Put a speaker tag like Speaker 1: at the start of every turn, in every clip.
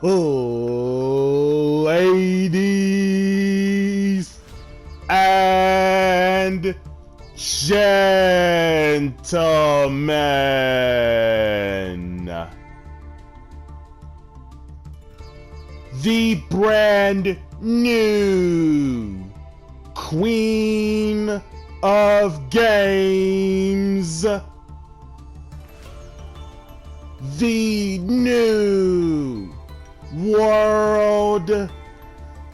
Speaker 1: Ladies and gentlemen, the brand new Queen of Games, the new World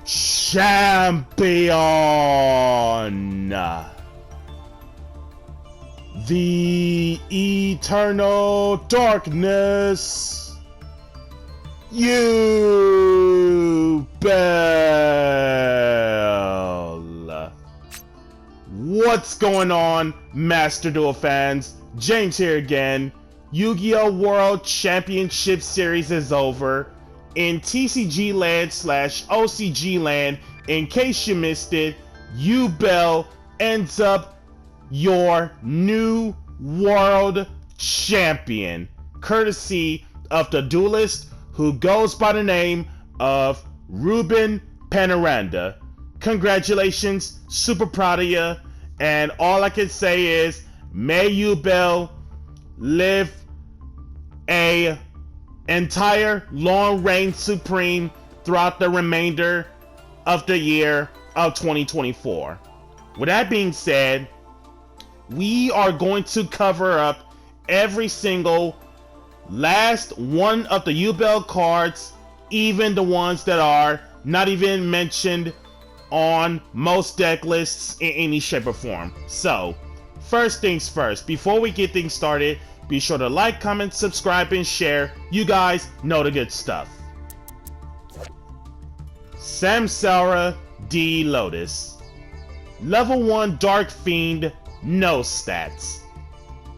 Speaker 1: Champion, the Eternal Darkness, Yubel. What's going on, Master Duel fans? James here again. Yu-Gi-Oh! World Championship Series is over. In TCG land / OCG land, in case you missed it, Yubel ends up your new world champion, courtesy of the duelist who goes by the name of Ruben Panoranda. Congratulations, super proud of you, and all I can say is, may Yubel live a entire long reign supreme throughout the remainder of the year of 2024. With that being said, we are going to cover up every single last one of the Yubel cards, even the ones that are not even mentioned on most deck lists in any shape or form. So, first things first, before we get things started, be sure to like, comment, subscribe, and share. You guys know the good stuff. Samsara D. Lotus. Level 1 Dark Fiend, no stats.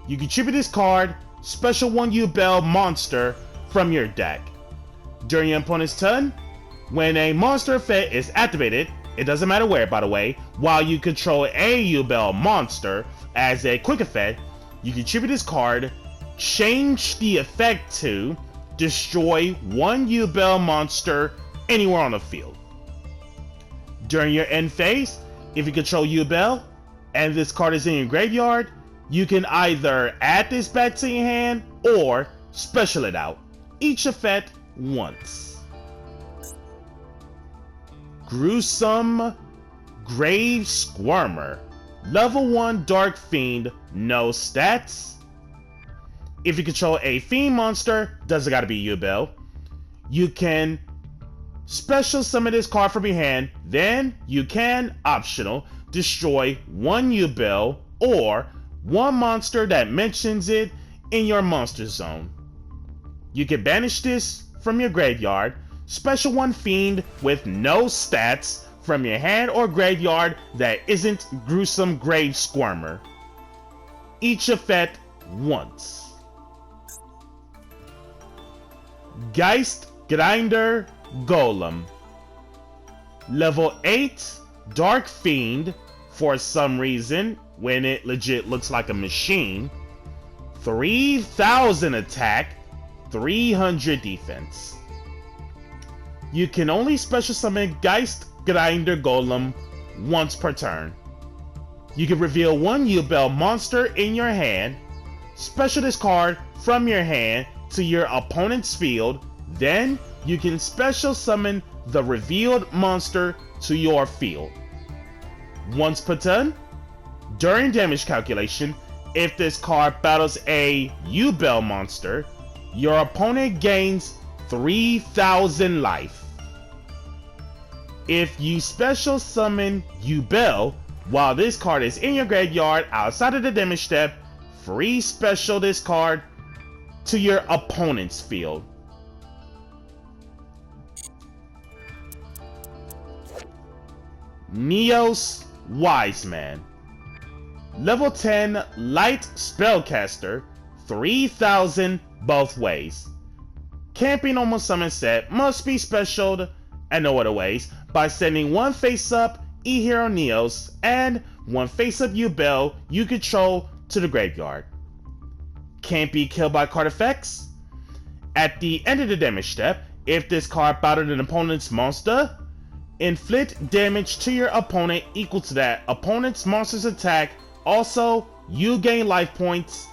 Speaker 1: You contribute this card, special 1 Yubel monster from your deck. During your opponent's turn, when a monster effect is activated, it doesn't matter where, by the way, while you control a Yubel monster as a quick effect, you contribute this card, change the effect to destroy 1 Yubel monster anywhere on the field. During your end phase, if you control Yubel and this card is in your graveyard, you can either add this back to your hand or special it out, each effect once. Gruesome Grave Squirmer. Level 1 Dark Fiend, no stats. If you control a Fiend monster, doesn't gotta be Yubel, you can special summon this card from your hand, then you can, optional, destroy 1 Yubel or 1 monster that mentions it in your monster zone. You can banish this from your graveyard, special 1 Fiend with no stats from your hand or graveyard that isn't Gruesome Grave Squirmer, each effect once. Geist Grinder Golem. Level 8 Dark Fiend, for some reason, when it legit looks like a machine. 3000 attack, 300 defense. You can only special summon Geist Grinder Golem once per turn. You can reveal 1 Yubel monster in your hand, special this card from your hand to your opponent's field, then you can special summon the revealed monster to your field. Once per turn, during damage calculation, if this card battles a Yubel monster, your opponent gains 3000 life. If you special summon Yubel while this card is in your graveyard outside of the damage step, free special this card to your opponent's field. Neos Wise Man. Level 10 Light Spellcaster, 3000 both ways. Can't be normal summon set, must be specialed and no other ways by sending 1 face-up E-Hero Neos and 1 face-up Yubel you control to the graveyard. Can't be killed by card effects. At the end of the damage step, If this card battled an opponent's monster, inflict damage to your opponent equal to that opponent's monster's attack. Also, you gain life points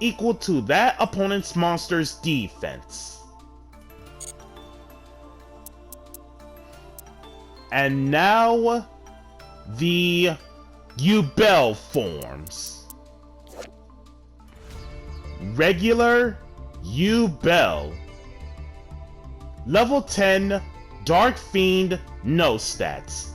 Speaker 1: equal to that opponent's monster's defense. And now, the Yubel forms. Regular Yubel. Level 10, Dark Fiend, no stats.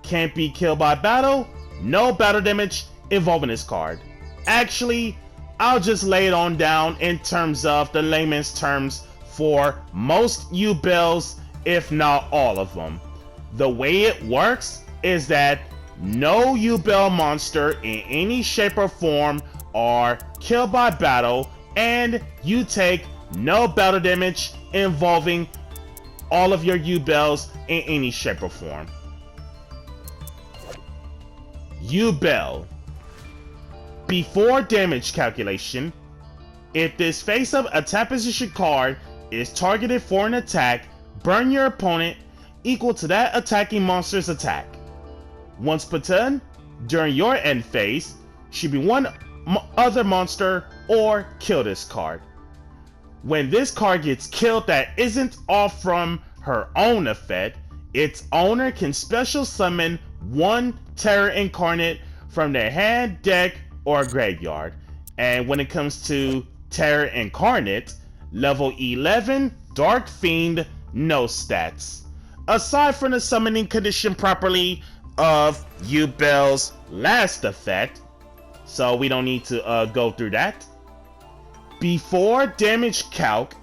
Speaker 1: Can't be killed by battle, no battle damage involving this card. Actually, I'll just lay it on down in terms of the layman's terms for most Yubels, if not all of them. The way it works is that no Yubel monster in any shape or form are killed by battle, and you take no battle damage involving all of your Yubels in any shape or form. Yubel. Before damage calculation, if this face-up attack position card is targeted for an attack, burn your opponent equal to that attacking monster's attack. Once per turn, during your end phase, should be one other monster or kill this card. When this card gets killed that isn't off from her own effect, its owner can special summon one Terror Incarnate from their hand, deck, or graveyard. And when it comes to Terror Incarnate, level 11, Dark Fiend, no stats. Aside from the summoning condition properly of Yubel's last effect, so we don't need to go through that. Before damage calc,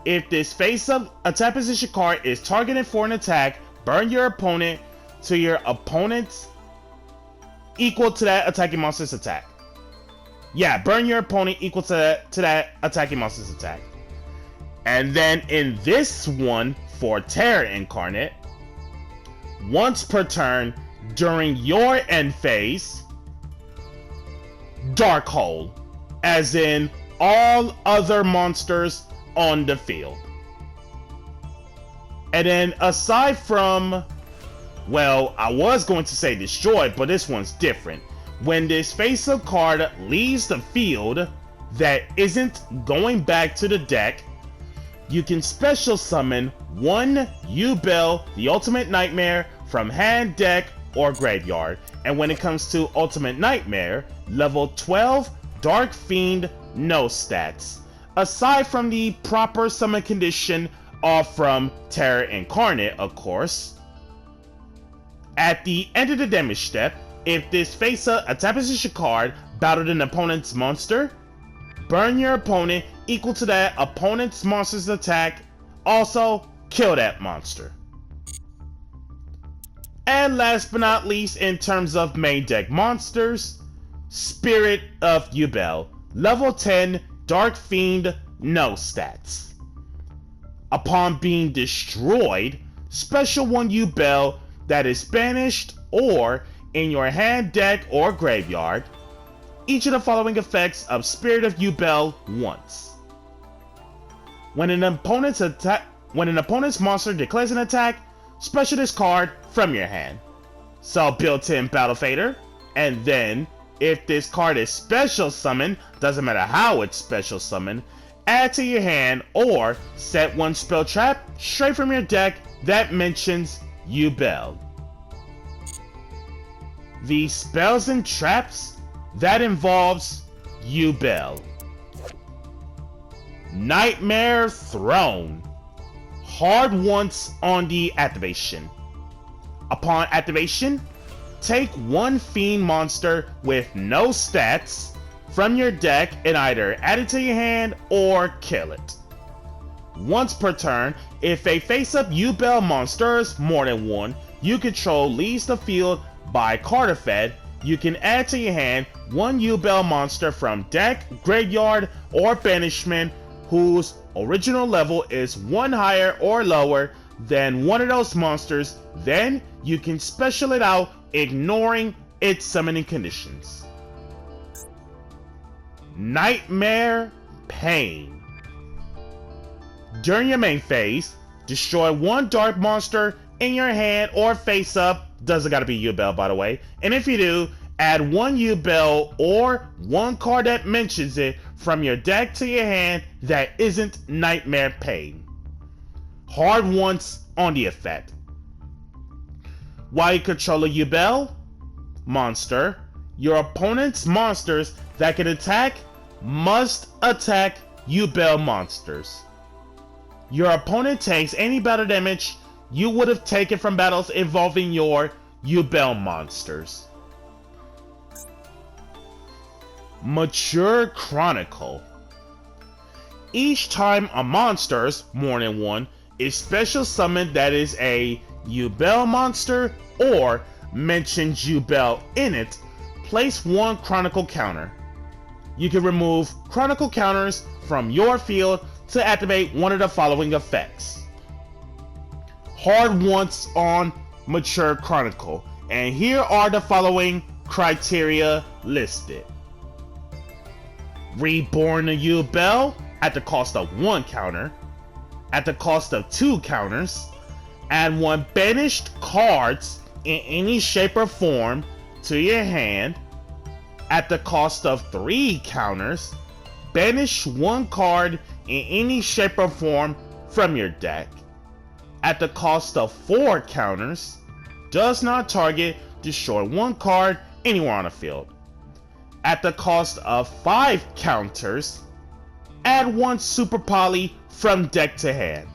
Speaker 1: if this face-up attack position card is targeted for an attack, burn your opponent to your opponent's equal to that attacking monster's attack. Yeah, burn your opponent equal to that attacking monster's attack. And then in this one, for Terror Incarnate, once per turn during your end phase, Dark Hole, as in all other monsters on the field. And then aside from, well, I was going to say destroy, but this one's different. When this face-up card leaves the field that isn't going back to the deck, you can special summon one Yubel, the Ultimate Nightmare, from hand, deck, or graveyard. And when it comes to Ultimate Nightmare, level 12, Dark Fiend, no stats. Aside from the proper summon condition off from Terror Incarnate, of course. At the end of the damage step, if this face-up attack position card battled an opponent's monster, burn your opponent equal to that opponent's monster's attack. Also, kill that monster. And last but not least, in terms of main deck monsters, Spirit of Yubel. Level 10, Dark Fiend, no stats. Upon being destroyed, special one Yubel that is banished or in your hand, deck, or graveyard each of the following effects of Spirit of Yubel once. When an opponent's monster declares an attack, special this card from your hand. So built-in Battle Fader, and then if this card is special summoned, doesn't matter how it's special summoned, add to your hand or set one spell trap straight from your deck that mentions Yubel. The spells and traps that involves Yubel. Nightmare Throne. Hard once on the activation. Upon activation, take one Fiend monster with no stats from your deck and either add it to your hand or kill it. Once per turn, if a face-up Yubel monsters, more than one, you control leaves the field by card effect, you can add to your hand one Yubel monster from deck, graveyard, or banishment whose original level is one higher or lower than one of those monsters. Then you can special it out, ignoring its summoning conditions. Nightmare Pain. During your main phase, destroy one dark monster in your hand or face up. Doesn't gotta be Yubel, by the way. And if you do, add one Yubel or one card that mentions it from your deck to your hand that isn't Nightmare Pain. Hard once on the effect. While you control a Yubel monster, your opponent's monsters that can attack must attack Yubel monsters. Your opponent takes any battle damage you would have taken from battles involving your Yubel monsters. Mature Chronicle. Each time a monster's, more than one, is special summoned that is a Yubel monster or mentions Yubel in it, place one Chronicle counter. You can remove Chronicle counters from your field to activate one of the following effects. Hard once on Mature Chronicle, and here are the following criteria listed. Reborn a Yubel at the cost of one counter, at the cost of two counters, add one banished cards in any shape or form to your hand, at the cost of three counters, banish one card in any shape or form from your deck. At the cost of four counters, does not target, destroy one card anywhere on the field. At the cost of five counters, add one Super Poly from deck to hand.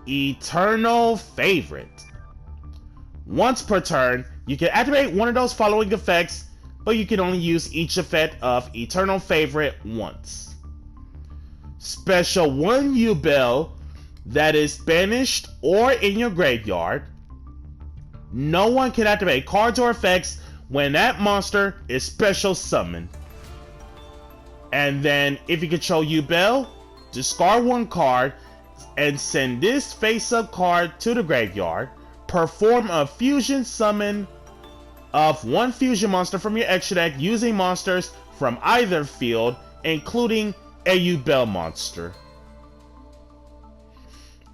Speaker 1: Eternal Favorite. Once per turn, you can activate one of those following effects, but you can only use each effect of Eternal Favorite once. Special one Yubel that is banished or in your graveyard. No one can activate cards or effects when that monster is special summoned. And then, if you control Yubel, discard one card and send this face-up card to the graveyard. Perform a fusion summon of one fusion monster from your extra deck using monsters from either field, including a Yubel monster.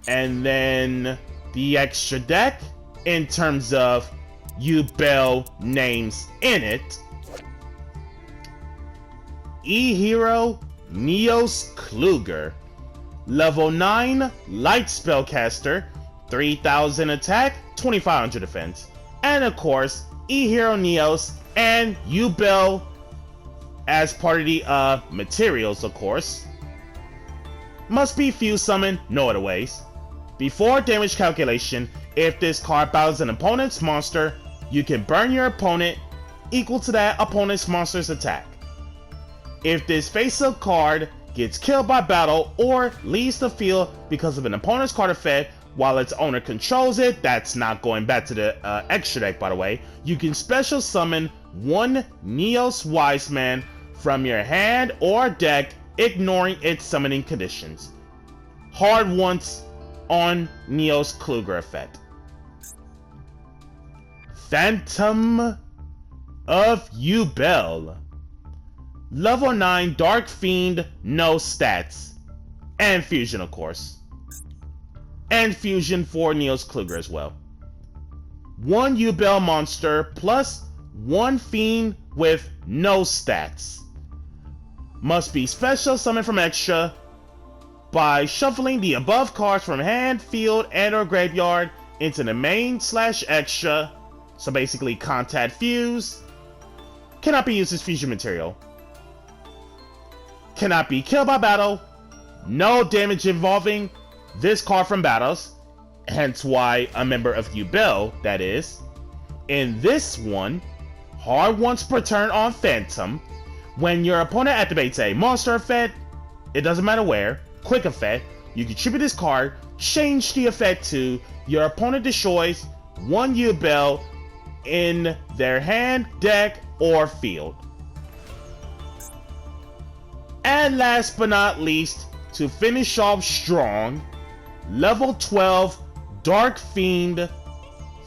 Speaker 1: And then the extra deck, in terms of Yubel names in it: E-Hero Neos Kluger, level 9 light spellcaster, 3000 attack, 2500 defense. And of course, E-Hero Neos and Yubel as part of the materials, of course. Must be fuse summoned, no other ways. Before damage calculation, if this card battles an opponent's monster, you can burn your opponent equal to that opponent's monster's attack. If this face-up card gets killed by battle or leaves the field because of an opponent's card effect while its owner controls it, that's not going back to the extra deck, by the way, you can special summon one Neos Wiseman from your hand or deck, ignoring its summoning conditions. Hard once on Neos Kluger effect. Phantom of Yubel, level 9 Dark Fiend, no stats, and fusion, of course, and fusion for Neos Kluger as well. One Yubel monster plus one fiend with no stats. Must be special summoned from extra by shuffling the above cards from hand, field, and or graveyard into the main/extra. So basically contact fuse. Cannot be used as fusion material. Cannot be killed by battle. No damage involving this card from battles. Hence why a member of Yubel, that is. In this one, hard once per turn on Phantom. When your opponent activates a monster effect, it doesn't matter where, quick effect, you contribute this card, change the effect to your opponent destroys one Yubel in their hand, deck, or field. And last but not least, to finish off strong, level 12 Dark Fiend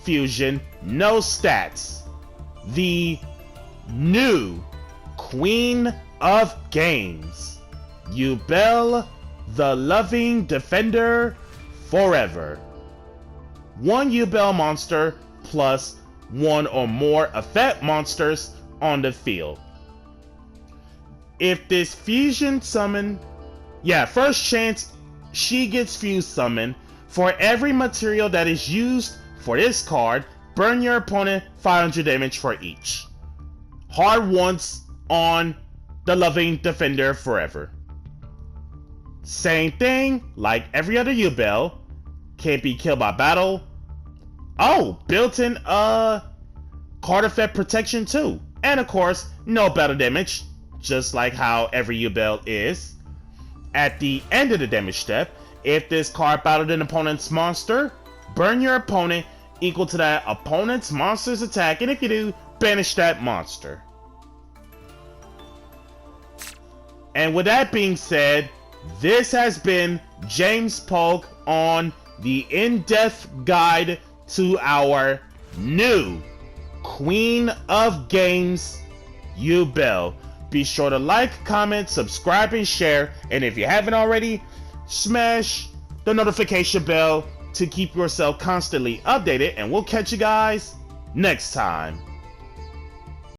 Speaker 1: Fusion, no stats. The new Queen of Games, Yubel, the Loving Defender, forever. 1 Yubel monster plus 1 or more effect monsters on the field. If this fusion summon, first chance she gets fused summoned. For every material that is used for this card, burn your opponent 500 damage for each. Hard once on the Loving Defender forever. Same thing like every other Yubel. Can't be killed by battle. Oh, built-in card effect protection too. And of course, no battle damage, just like how every Yubel is. At the end of the damage step, if this card battled an opponent's monster, burn your opponent equal to that opponent's monster's attack, and if you do, banish that monster. And with that being said, this has been James Polk on the in-depth guide to our new Queen of Games, Yubel. Be sure to like, comment, subscribe, and share. And if you haven't already, smash the notification bell to keep yourself constantly updated. And we'll catch you guys next time.